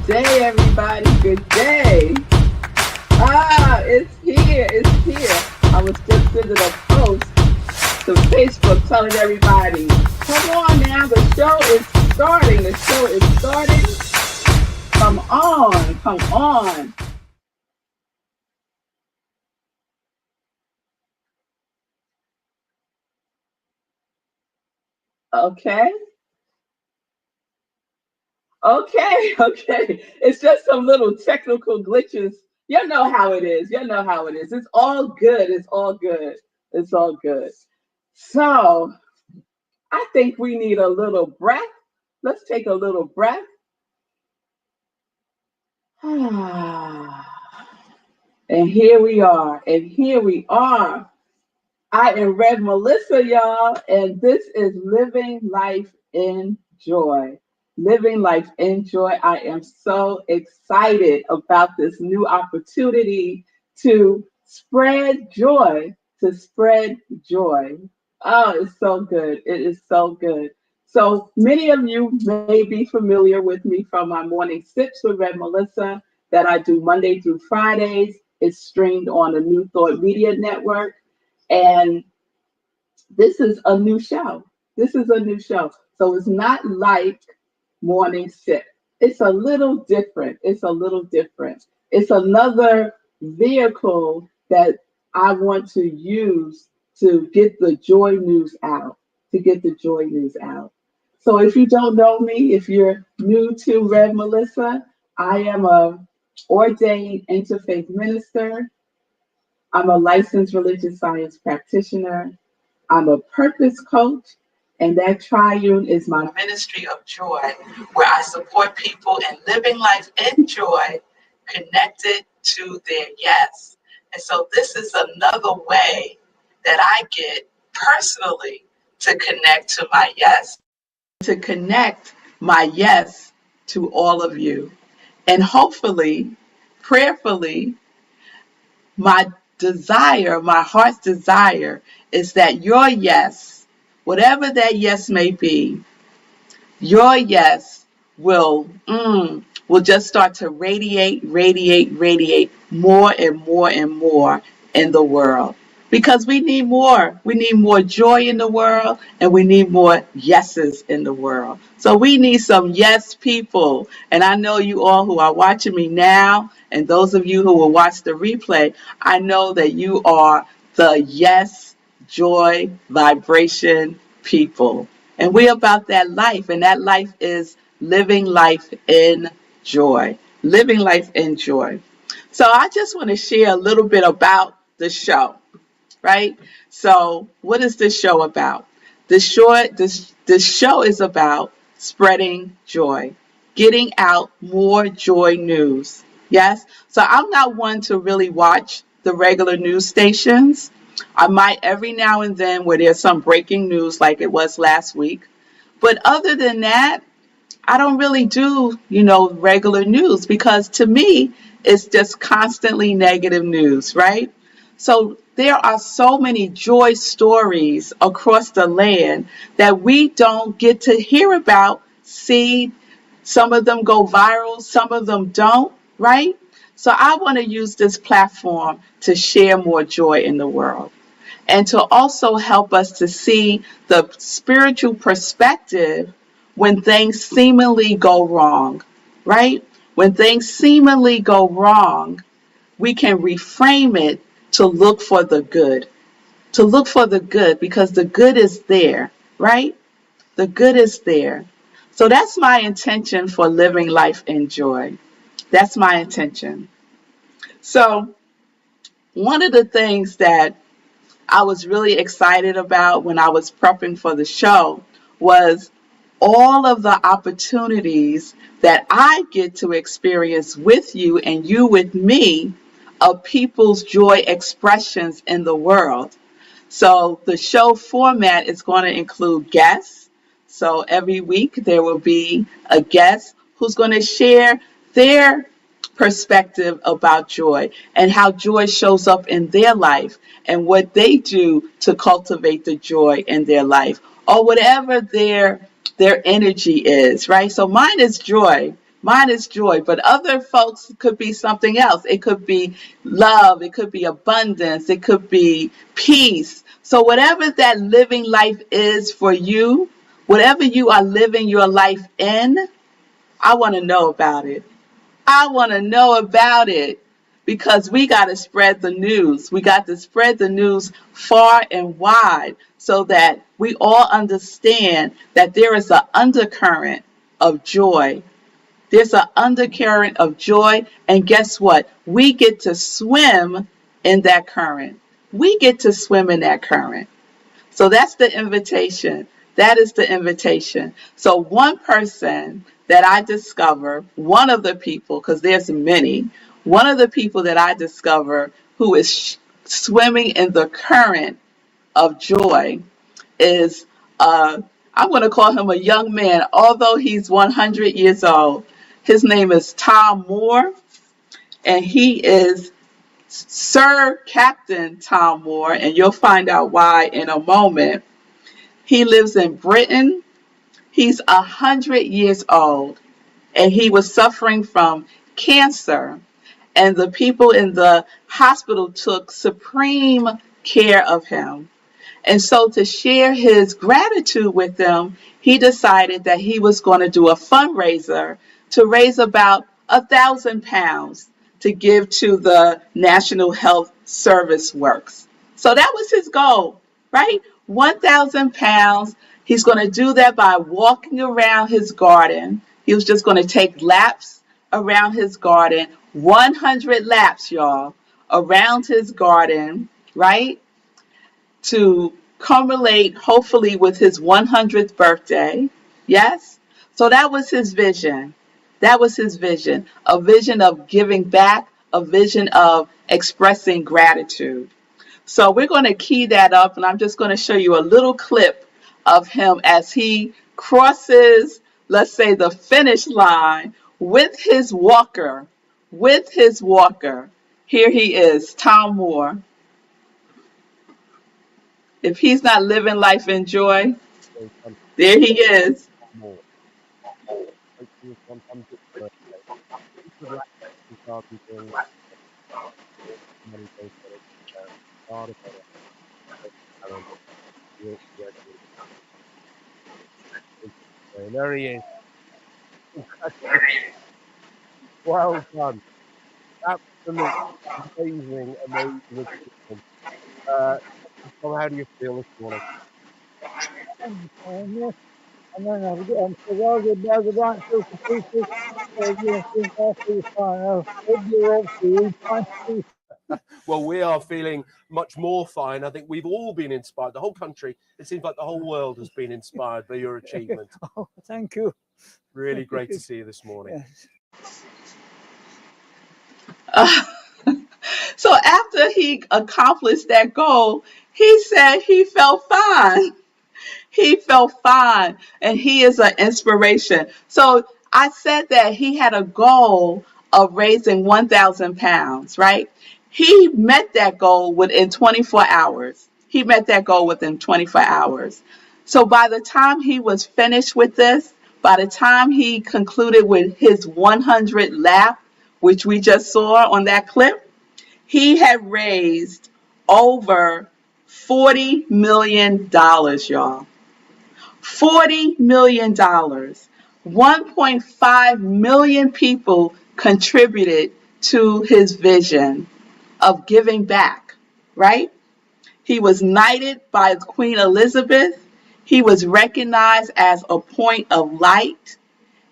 day, everybody. Good day. It's here. It's here. I was just sending a post to Facebook telling everybody, come on now, the show is starting. The show is starting. Come on. Come on. Okay. Okay. Okay. It's just some little technical glitches. You know how it is. You know how it is. It's all good. It's all good. It's all good. So, I think we need a little breath. Let's take a little breath. And here we are. And here we are. I am Red Melissa, y'all, and this is Living Life in Joy. Living Life in Joy. I am so excited about this new opportunity to spread joy, to spread joy. Oh, it's so good. It is so good. So many of you may be familiar with me from my morning sips with Red Melissa that I do Monday through Fridays. It's streamed on the New Thought Media Network. And this is a new show. This is a new show. So it's not like morning sip. It's a little different. It's a little different. It's another vehicle that I want to use to get the joy news out, to get the joy news out. So if you don't know me, if you're new to Red Melissa, I am a ordained interfaith minister. I'm a licensed religious science practitioner. I'm a purpose coach, and that triune is my ministry of joy, where I support people in living life in joy, connected to their yes. And so this is another way that I get personally to connect to my yes, to connect my yes to all of you. And hopefully, prayerfully, my desire, my heart's desire is that your yes, whatever that yes may be, your yes will just start to radiate more and more and more in the world. Because we need more. We need more joy in the world, and we need more yeses in the world. So we need some yes people. And I know you all who are watching me now, and those of you who will watch the replay, I know that you are the yes, joy, vibration people. And we're about that life, and that life is living life in joy. Living life in joy. So I just want to share a little bit about the show, right? So what is this show about? This show is about spreading joy, getting out more joy news. Yes? So I'm not one to really watch the regular news stations. I might every now and then where there's some breaking news like it was last week. But other than that, I don't really do, regular news because to me, it's just constantly negative news, right? So there are so many joy stories across the land that we don't get to hear about, see. Some of them go viral, some of them don't, right? So I want to use this platform to share more joy in the world and to also help us to see the spiritual perspective when things seemingly go wrong, right? When things seemingly go wrong, we can reframe it to look for the good, to look for the good because the good is there, right? The good is there. So that's my intention for living life in joy. That's my intention. So one of the things that I was really excited about when I was prepping for the show was all of the opportunities that I get to experience with you and you with me of people's joy expressions in the world. So the show format is going to include guests. So every week there will be a guest who's going to share their perspective about joy and how joy shows up in their life and what they do to cultivate the joy in their life or whatever their energy is, right? So mine is joy. Mine is joy, but other folks could be something else. It could be love, it could be abundance, it could be peace. So, whatever that living life is for you, whatever you are living your life in, I want to know about it. I want to know about it because we got to spread the news. We got to spread the news far and wide so that we all understand that there is an undercurrent of joy. There's an undercurrent of joy. And guess what? We get to swim in that current. We get to swim in that current. So that's the invitation. That is the invitation. So one person that I discover, one of the people, because there's many, one of the people that I discover who is swimming in the current of joy is, I'm going to call him a young man, although he's 100 years old. His name is Tom Moore, and he is Sir Captain Tom Moore, and you'll find out why in a moment. He lives in Britain. He's 100 years old, and he was suffering from cancer. And the people in the hospital took supreme care of him. And so, to share his gratitude with them, he decided that he was going to do a fundraiser to raise about £1,000 to give to the National Health Service Works. So that was his goal, right? £1,000. He's going to do that by walking around his garden. He was just going to take laps around his garden, 100 laps, y'all, around his garden, right? To correlate, hopefully, with his 100th birthday. Yes? So that was his vision. That was his vision. A vision of giving back, a vision of expressing gratitude. So we're going to key that up, and I'm just going to show you a little clip of him as he crosses, let's say, the finish line with his walker. With his walker. Here he is, Tom Moore. If he's not living life in joy, there he is. There he is. Well done. Absolutely amazing, amazing achievement. Tom, how do you feel this morning? Yes, and then I'm surrounded by the right group of people. You think absolutely fine. I hope you're all feeling fine too. Well, we are feeling much more fine. I think we've all been inspired. The whole country, it seems like the whole world has been inspired by your achievement. Oh, thank you. Really great to see you this morning. Yes. So after he accomplished that goal, he said he felt fine. He felt fine, and he is an inspiration. So I said that he had a goal of raising £1,000, right? He met that goal within 24 hours. He met that goal within 24 hours. So by the time he was finished with this, by the time he concluded with his 100 lap, which we just saw on that clip, he had raised over $40 million, y'all. $40 million. 1.5 million people contributed to his vision of giving back, right? He was knighted by Queen Elizabeth. He was recognized as a point of light,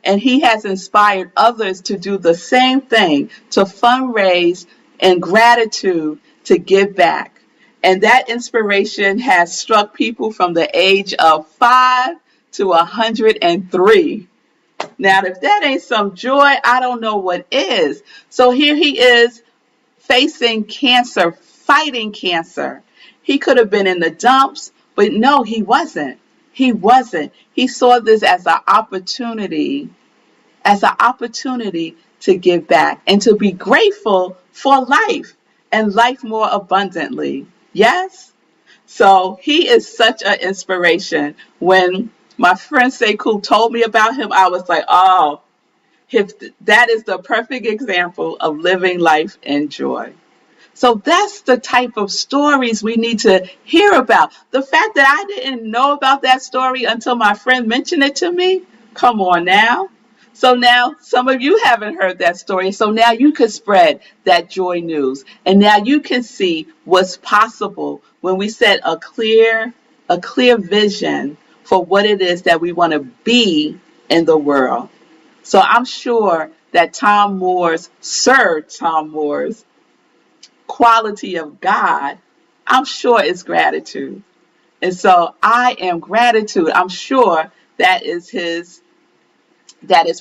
and he has inspired others to do the same thing, to fundraise in gratitude, to give back. And that inspiration has struck people from the age of 5 to 103. Now, if that ain't some joy, I don't know what is. So here he is facing cancer, fighting cancer. He could have been in the dumps, but no, he wasn't. He wasn't. He saw this as an opportunity to give back and to be grateful for life and life more abundantly. Yes? So he is such an inspiration. When my friend Sekou told me about him, I was like, oh, If that is the perfect example of living life in joy. So that's the type of stories we need to hear about. The fact that I didn't know about that story until my friend mentioned it to me, come on now. So now some of you haven't heard that story. So now you can spread that joy news. And now you can see what's possible when we set a clear vision for what it is that we want to be in the world. So I'm sure that Sir Tom Moore's quality of God, I'm sure is gratitude. And so I am gratitude. I'm sure that is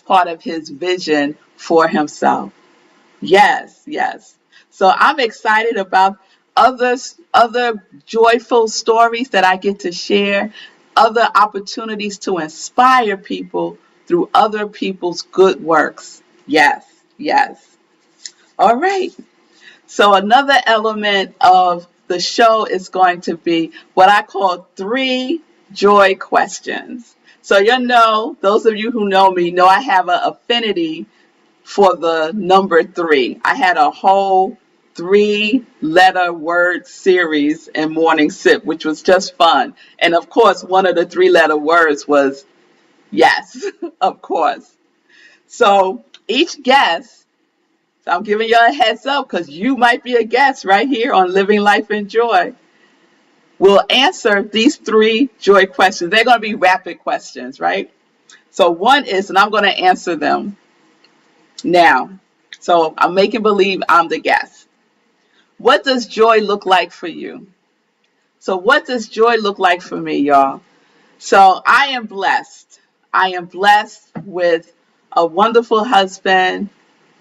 part of his vision for himself. Yes, yes. So I'm excited about other joyful stories that I get to share, other opportunities to inspire people through other people's good works. Yes, yes. All right. So another element of the show is going to be what I call 3 joy questions. So those of you who know me know I have an affinity for the number 3. I had a whole 3-letter word series in Morning Sip, which was just fun. And of course, one of the 3-letter words was yes, of course. So each guest, so I'm giving you a heads up because you might be a guest right here on Living Life in Joy. We'll answer these 3 joy questions. They're going to be rapid questions, right? So one is, and I'm going to answer them now. So I'm making believe I'm the guest. What does joy look like for you? So what does joy look like for me, y'all? So I am blessed. I am blessed with a wonderful husband,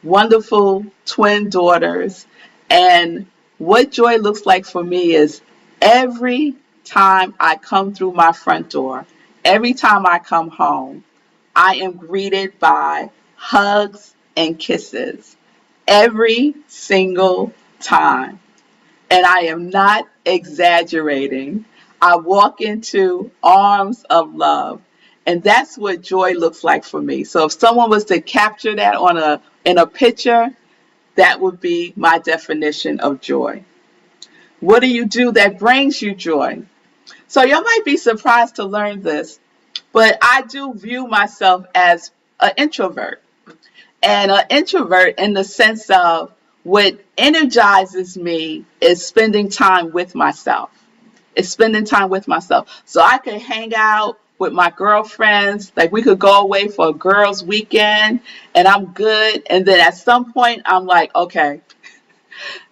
wonderful twin daughters. And what joy looks like for me is every time I come through my front door, every time I come home, I am greeted by hugs and kisses every single time. And I am not exaggerating. I walk into arms of love. And that's what joy looks like for me. So if someone was to capture that in a picture, that would be my definition of joy. What do you do that brings you joy? So you might be surprised to learn this, but I do view myself as an introvert. And an introvert in the sense of what energizes me is spending time with myself. It's spending time with myself. So I could hang out with my girlfriends. Like we could go away for a girls' weekend and I'm good. And then at some point I'm like, okay,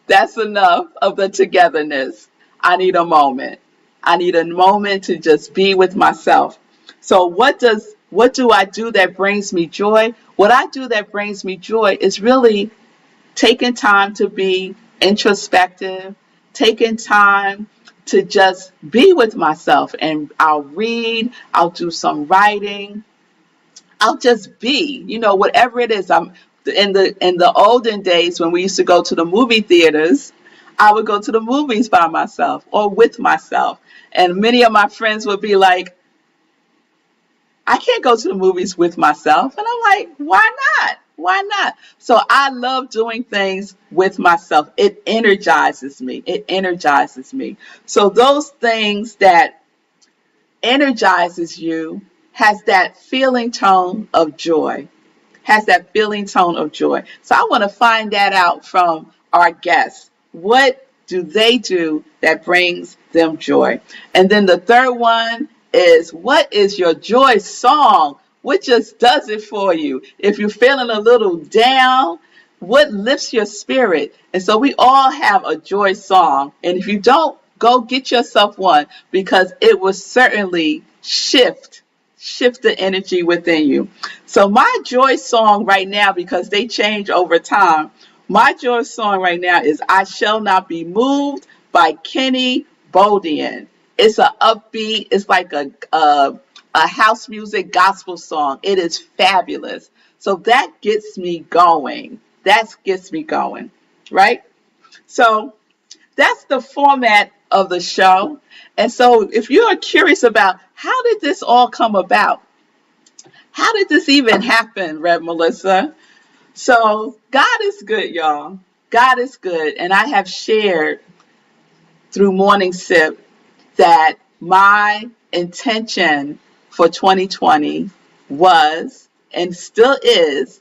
that's enough of the togetherness. I need a moment. I need a moment to just be with myself. So what do I do that brings me joy? What I do that brings me joy is really taking time to be introspective, taking time to just be with myself. And I'll read, I'll do some writing, I'll just be, whatever it is. I'm in the olden days when we used to go to the movie theaters, I would go to the movies by myself or with myself. And many of my friends would be like, I can't go to the movies with myself. And I'm like, why not? Why not? So I love doing things with myself. It energizes me. It energizes me. So those things that energizes you has that feeling tone of joy. Has that feeling tone of joy. So I want to find that out from our guests. What do they do that brings them joy? And then the third one is, what is your joy song? What just does it for you? If you're feeling a little down, what lifts your spirit? And so we all have a joy song. And if you don't, go get yourself one because it will certainly shift the energy within you. So my joy song right now, because they change over time, my joy song right now is I Shall Not Be Moved by Kenny Boldian. It's an upbeat, it's like a house music gospel song. It is fabulous. So that gets me going. That gets me going, right? So that's the format of the show. And so if you're curious about how did this all come about, How did this even happen, Rev Melissa? So God is good, y'all. God is good. And I have shared through Morning Sip that my intention for 2020 was and still is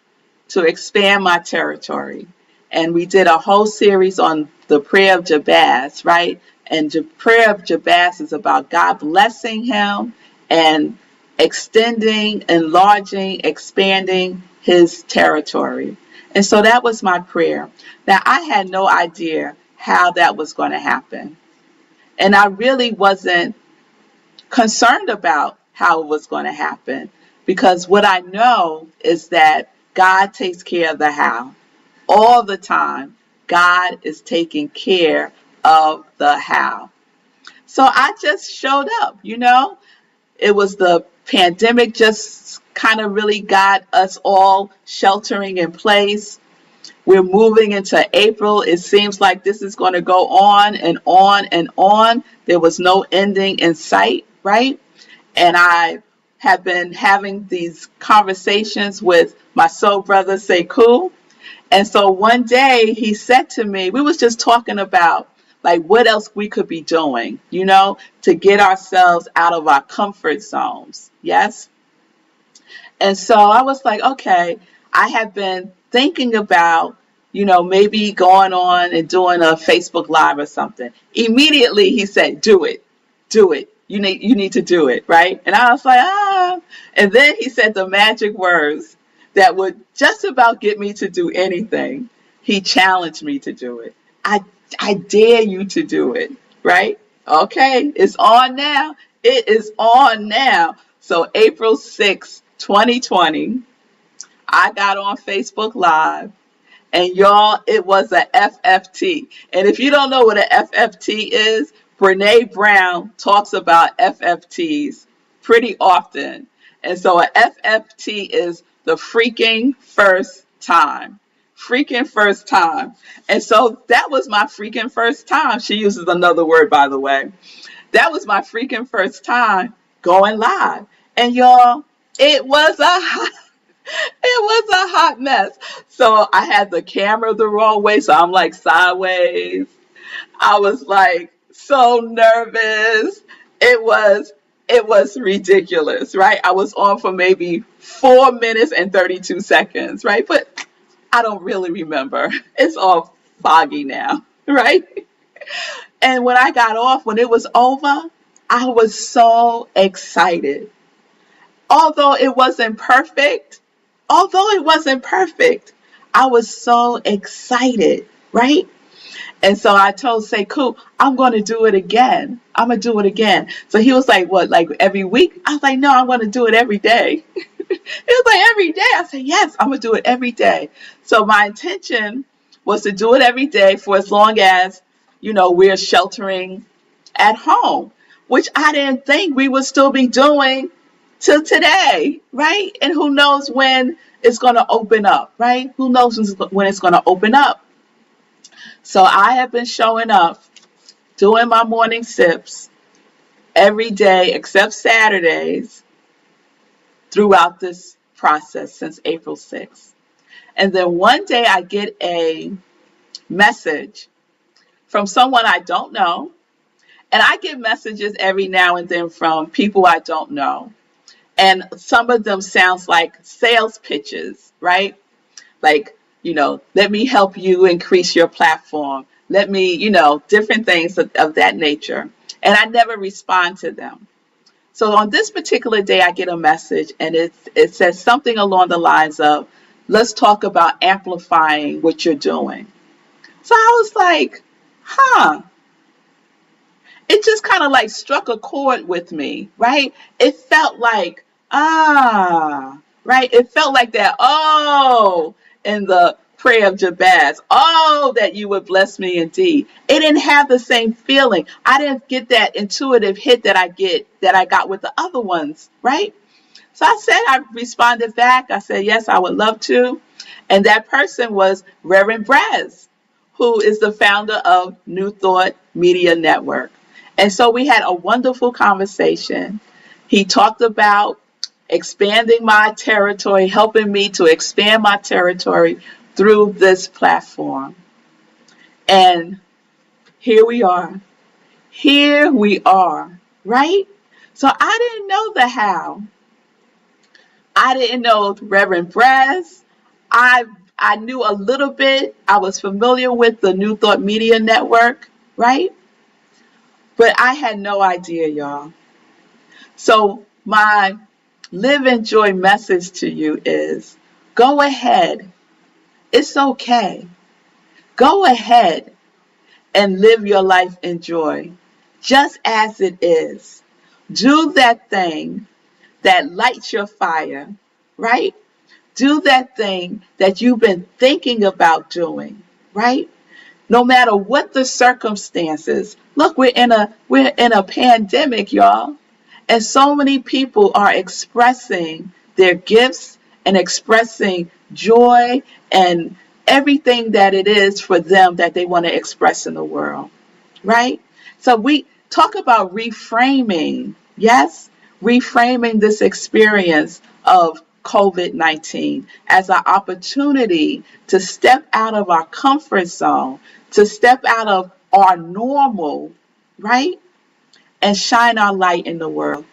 to expand my territory. And we did a whole series on the prayer of Jabez, right? And the prayer of Jabez is about God blessing him and extending, enlarging, expanding his territory. And so that was my prayer. Now, I had no idea how that was going to happen. And I really wasn't concerned about how it was going to happen because what I know is that God takes care of the how. All the time, God is taking care of the how. So I just showed up, you know. It was the pandemic just kind of really got us all sheltering in place. We're moving into April. It seems like this is going to go on and on and on. There was no ending in sight, right? And I have been having these conversations with my soul brother, Sekou. And so one day he said to me, we was just talking about like what else we could be doing, you know, to get ourselves out of our comfort zones. Yes. And so I was like, okay, I have been thinking about, you know, maybe going on and doing a Facebook Live or something. Immediately he said, do it, do it. You need to do it, right? And I was like, ah. And then he said the magic words that would just about get me to do anything. He challenged me to do it. I dare you to do it, right? Okay, it's on now. It is on now. So April 6th, 2020, I got on Facebook Live and y'all, it was a FFT. And if you don't know what a FFT is, Brene Brown talks about FFTs pretty often. And so a FFT is the freaking first time. Freaking first time. And so that was my freaking first time. She uses another word, by the way. That was my freaking first time going live. And y'all, it was a it was a hot mess. So I had the camera the wrong way, so I'm like sideways. I was like so nervous. It was ridiculous, right? I was on for maybe 4 minutes and 32 seconds, right? But I don't really remember. It's all foggy now, right? And when I got off, when it was over, I was so excited. Although it wasn't perfect, although it wasn't perfect, I was so excited, right? And so I told Sekou, I'm going to do it again. I'm going to do it again. So he was like, what, like every week? I was like, no, I'm going to do it every day. He was like, every day? I said, yes, I'm going to do it every day. So my intention was to do it every day for as long as, you know, we're sheltering at home, which I didn't think we would still be doing till today, right? And who knows when it's going to open up, right? Who knows when it's going to open up? So I have been showing up, doing my morning sips every day except Saturdays throughout this process since April 6th. And then one day I get a message from someone I don't know. And I get messages every now and then from people I don't know. And some of them sounds like sales pitches, right? Like, you know, let me help you increase your platform. Let me, you know, different things of that nature. And I never respond to them. So on this particular day, I get a message and it says something along the lines of, let's talk about amplifying what you're doing. So I was like, huh. It just kind of like struck a chord with me, right? It felt like, right? It felt like that, oh, in the prayer of Jabez, oh, that you would bless me indeed. It didn't have the same feeling. I didn't get that intuitive hit that I got with the other ones, right? So I responded back. I said, yes, I would love to. And that person was Reverend Braz, who is the founder of New Thought Media Network. And so we had a wonderful conversation. He talked about expanding my territory, helping me to expand my territory through this platform. And here we are. Here we are, right? So I didn't know the how. I didn't know Reverend Brass. I I knew a little bit. I was familiar with the New Thought Media Network, right? But I had no idea, y'all. So my live and joy message to you is go ahead. It's okay. Go ahead and live your life in joy, just as it is. Do that thing that lights your fire, right? Do that thing that you've been thinking about doing, right? No matter what the circumstances. Look, we're in a pandemic, y'all. And so many people are expressing their gifts and expressing joy and everything that it is for them that they want to express in the world, right? So we talk about reframing, yes? Reframing this experience of COVID-19 as an opportunity to step out of our comfort zone, to step out of our normal, right? And shine our light in the world.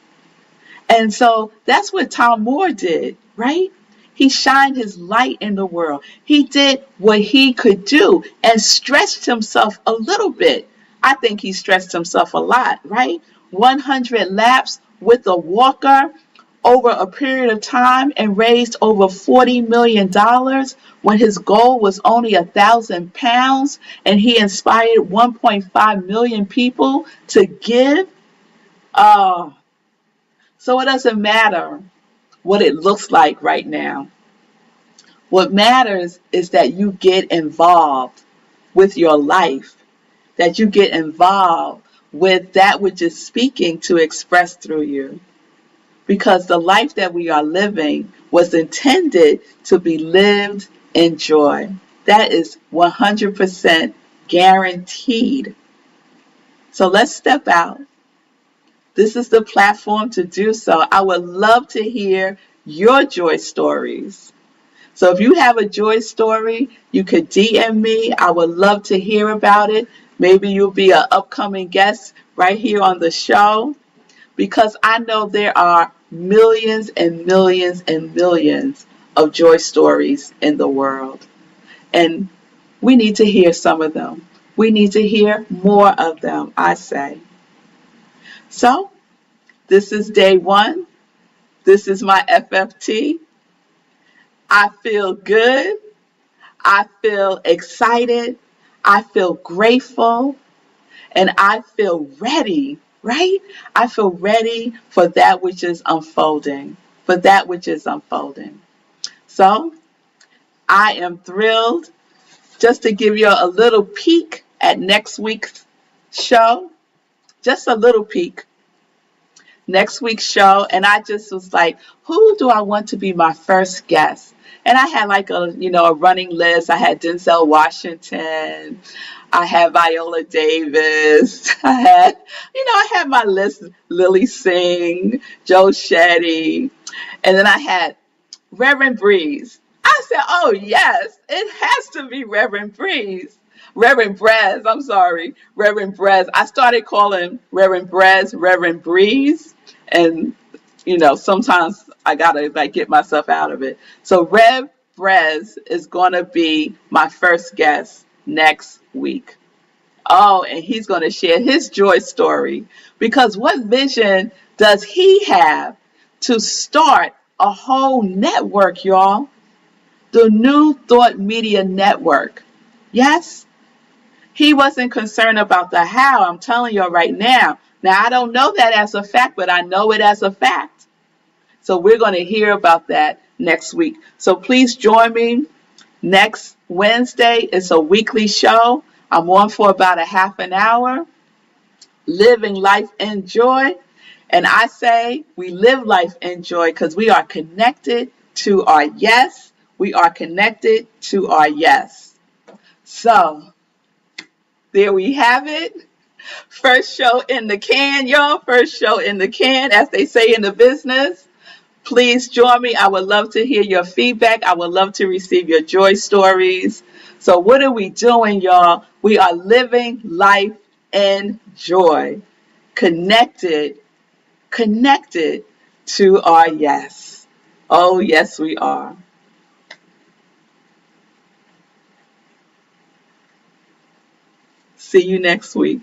And so that's what Tom Moore did, right? He shined his light in the world. He did what he could do and stretched himself a little bit. I think he stretched himself a lot, right? 100 laps with a walker over a period of time and raised over $40 million when his goal was only 1,000 pounds, and he inspired 1.5 million people to give. Oh, so it doesn't matter what it looks like right now. What matters is that you get involved with your life, that you get involved with that which is speaking to express through you. Because the life that we are living was intended to be lived in joy. That is 100% guaranteed. So let's step out. This is the platform to do so. I would love to hear your joy stories. So if you have a joy story, you could DM me. I would love to hear about it. Maybe you'll be an upcoming guest right here on the show, because I know there are millions and millions and millions of joy stories in the world. And we need to hear some of them. We need to hear more of them, I say. So this is day one. This is my FFT. I feel good. I feel excited. I feel grateful. And I feel ready, right? I feel ready for that which is unfolding, for that which is unfolding. So I am thrilled just to give you a little peek at next week's show, just a little peek. Next week's show, and I just was like, who do I want to be my first guest? And I had like a running list. I had Denzel Washington, I had Viola Davis, I had my list, Lily Singh, Joe Shetty, and then I had Reverend Breeze. I said, oh yes, it has to be Reverend Breeze. Reverend Brez, I'm sorry, Reverend Brez. I started calling Reverend Brez Reverend Breeze, and sometimes I gotta get myself out of it. So Rev Brez is gonna be my first guest next week. Oh, and he's gonna share his joy story, because what vision does he have to start a whole network, y'all? The New Thought Media Network. Yes? He wasn't concerned about the how. I'm telling you right now. Now, I don't know that as a fact, but I know it as a fact. So we're going to hear about that next week. So please join me next Wednesday. It's a weekly show. I'm on for about a half an hour. Living life in joy. And I say we live life in joy because we are connected to our yes. We are connected to our yes. So there we have it. First show in the can, y'all. First show in the can, as they say in the business. Please join me. I would love to hear your feedback. I would love to receive your joy stories. So, what are we doing, y'all? We are living life in joy, connected, connected to our yes. Oh, yes, we are. See you next week.